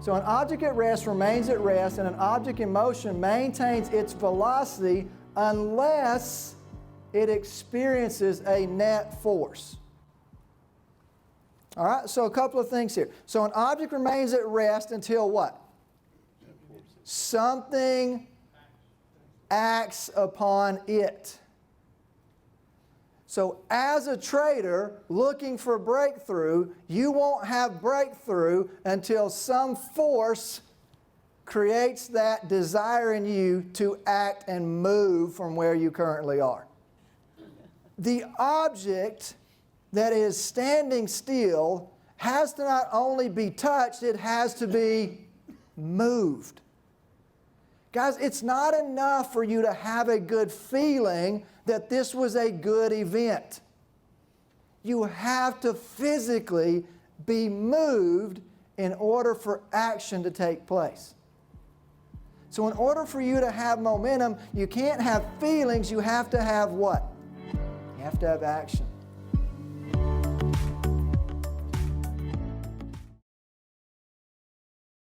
So an object at rest remains at rest, and an object in motion maintains its velocity unless it experiences a net force. All right, so a couple of things here. So an object remains at rest until what? Something acts upon it. So as a trader looking for breakthrough, you won't have breakthrough until some force creates that desire in you to act and move from where you currently are. The object that is standing still has to not only be touched, it has to be moved. Guys, it's not enough for you to have a good feeling that this was a good event. You have to physically be moved in order for action to take place. So in order for you to have momentum, you can't have feelings, you have to have what? You have to have action.